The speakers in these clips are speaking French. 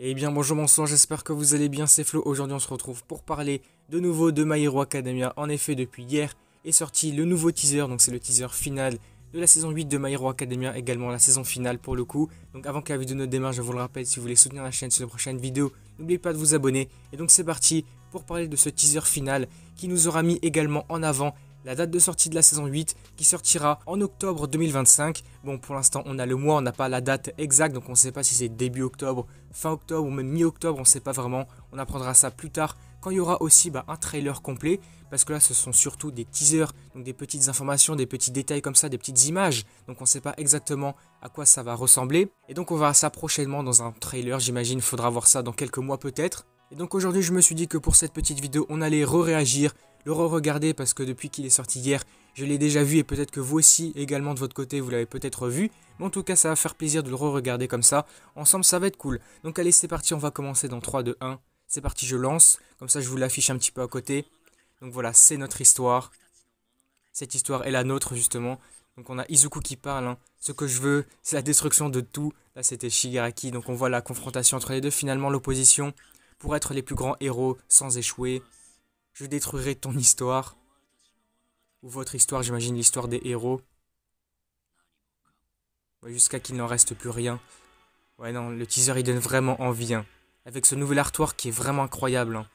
Eh bien bonjour, bonsoir, j'espère que vous allez bien, c'est Flo. Aujourd'hui on se retrouve pour parler de nouveau de My Hero Academia. En effet, depuis hier est sorti le nouveau teaser, donc c'est le teaser final de la saison 8 de My Hero Academia, également la saison finale pour le coup. Donc avant que la vidéo ne démarre, je vous le rappelle, si vous voulez soutenir la chaîne sur les prochaines vidéos, n'oubliez pas de vous abonner. Et donc c'est parti pour parler de ce teaser final qui nous aura mis également en avant la date de sortie de la saison 8 qui sortira en octobre 2025. Bon, pour l'instant, on a le mois, on n'a pas la date exacte, donc on ne sait pas si c'est début octobre, fin octobre ou même mi-octobre, on ne sait pas vraiment. On apprendra ça plus tard quand il y aura aussi un trailer complet, parce que là, ce sont surtout des teasers, donc des petites informations, des petits détails comme ça, des petites images. Donc on ne sait pas exactement à quoi ça va ressembler. Et donc on verra ça prochainement dans un trailer, j'imagine, il faudra voir ça dans quelques mois peut-être. Et donc aujourd'hui, je me suis dit que pour cette petite vidéo, on allait réagir, le re-regarder parce que depuis qu'il est sorti hier, je l'ai déjà vu et peut-être que vous aussi également de votre côté vous l'avez peut-être vu. Mais en tout cas ça va faire plaisir de le re-regarder comme ça. Ensemble ça va être cool. Donc allez c'est parti, on va commencer dans 3, 2, 1. C'est parti, je lance. Comme ça je vous l'affiche un petit peu à côté. Donc voilà, c'est notre histoire. Cette histoire est la nôtre justement. Donc on a Izuku qui parle. Hein. Ce que je veux, c'est la destruction de tout. Là c'était Shigaraki. Donc on voit la confrontation entre les deux. Finalement l'opposition pour être les plus grands héros sans échouer. Je détruirai ton histoire. Ou votre histoire, j'imagine l'histoire des héros. Ouais, jusqu'à qu'il n'en reste plus rien. Ouais non, le teaser il donne vraiment envie. Hein. Avec ce nouvel artwork qui est vraiment incroyable. Hein.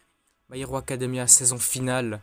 My Hero Academia saison finale.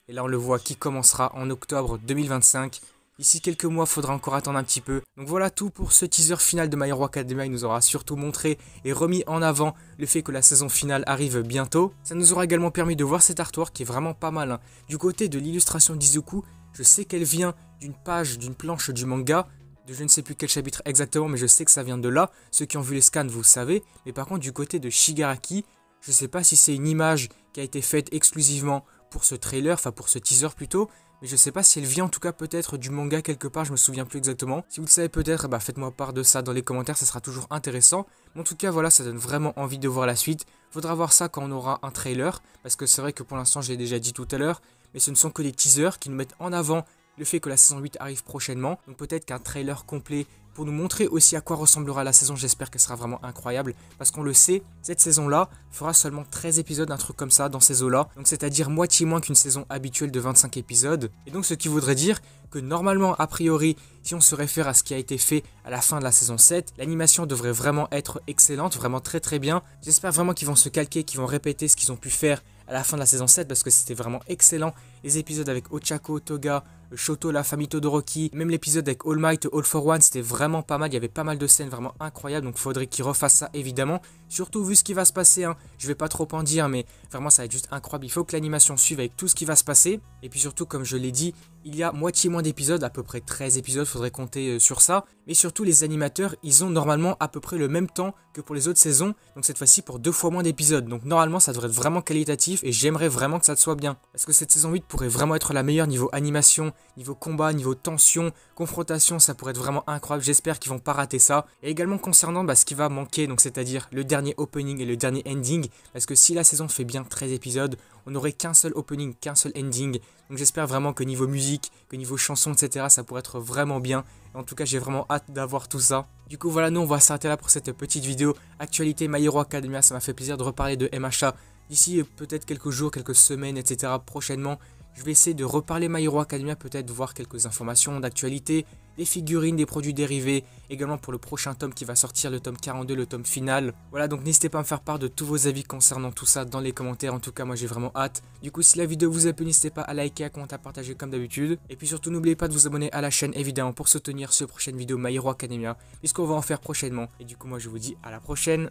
Et là on le voit qui commencera en octobre 2025. D'ici quelques mois, faudra encore attendre un petit peu. Donc voilà tout pour ce teaser final de My Hero Academia. Il nous aura surtout montré et remis en avant le fait que la saison finale arrive bientôt. Ça nous aura également permis de voir cet artwork qui est vraiment pas mal. Hein. Du côté de l'illustration d'Izuku, je sais qu'elle vient d'une page, d'une planche du manga, de je ne sais plus quel chapitre exactement, mais je sais que ça vient de là. Ceux qui ont vu les scans, vous savez. Mais par contre, du côté de Shigaraki, je ne sais pas si c'est une image qui a été faite exclusivement pour ce trailer, enfin pour ce teaser plutôt. Mais je sais pas si elle vient en tout cas peut-être du manga quelque part, je me souviens plus exactement. Si vous le savez peut-être, faites-moi part de ça dans les commentaires, ça sera toujours intéressant. Mais en tout cas voilà, ça donne vraiment envie de voir la suite. Faudra voir ça quand on aura un trailer, parce que c'est vrai que pour l'instant je l'ai déjà dit tout à l'heure, mais ce ne sont que des teasers qui nous mettent en avant le fait que la saison 8 arrive prochainement. Donc peut-être qu'un trailer complet pour nous montrer aussi à quoi ressemblera la saison, j'espère qu'elle sera vraiment incroyable. Parce qu'on le sait, cette saison-là fera seulement 13 épisodes, un truc comme ça, dans ces eaux-là. Donc c'est-à-dire moitié moins qu'une saison habituelle de 25 épisodes. Et donc ce qui voudrait dire que normalement, a priori, si on se réfère à ce qui a été fait à la fin de la saison 7, l'animation devrait vraiment être excellente, vraiment très très bien. J'espère vraiment qu'ils vont se calquer, qu'ils vont répéter ce qu'ils ont pu faire à la fin de la saison 7 parce que c'était vraiment excellent. Les épisodes avec Ochako, Toga, Shoto, la famille Todoroki, même l'épisode avec All Might, All for One, c'était vraiment pas mal. Il y avait pas mal de scènes vraiment incroyables, donc il faudrait qu'ils refassent ça évidemment. Surtout vu ce qui va se passer, hein. Je vais pas trop en dire, mais vraiment ça va être juste incroyable. Il faut que l'animation suive avec tout ce qui va se passer. Et puis surtout, comme je l'ai dit, il y a moitié moins d'épisodes, à peu près 13 épisodes, faudrait compter sur ça. Mais surtout, les animateurs, ils ont normalement à peu près le même temps que pour les autres saisons. Donc cette fois-ci pour 2 fois moins d'épisodes. Donc normalement, ça devrait être vraiment qualitatif et j'aimerais vraiment que ça soit bien. Parce que cette saison 8 pourrait vraiment être la meilleure niveau animation, niveau combat, niveau tension, confrontation, ça pourrait être vraiment incroyable. J'espère qu'ils vont pas rater ça. Et également concernant ce qui va manquer, donc c'est-à-dire le dernier opening et le dernier ending. Parce que si la saison fait bien 13 épisodes, on n'aurait qu'un seul opening, qu'un seul ending. Donc j'espère vraiment que niveau musique, que niveau chanson, etc., ça pourrait être vraiment bien. En tout cas, j'ai vraiment hâte d'avoir tout ça. Du coup, voilà, nous, on va s'arrêter là pour cette petite vidéo. Actualité My Hero Academia, ça m'a fait plaisir de reparler de MHA. D'ici peut-être quelques jours, quelques semaines, etc., prochainement, je vais essayer de reparler My Hero Academia, peut-être voir quelques informations d'actualité, des figurines, des produits dérivés, également pour le prochain tome qui va sortir, le tome 42, le tome final. Voilà, donc n'hésitez pas à me faire part de tous vos avis concernant tout ça dans les commentaires. En tout cas, moi j'ai vraiment hâte. Du coup, si la vidéo vous a plu, n'hésitez pas à liker, à commenter, à partager comme d'habitude. Et puis surtout, n'oubliez pas de vous abonner à la chaîne, évidemment, pour soutenir ce prochaine vidéo My Hero Academia, puisqu'on va en faire prochainement. Et du coup, moi je vous dis à la prochaine.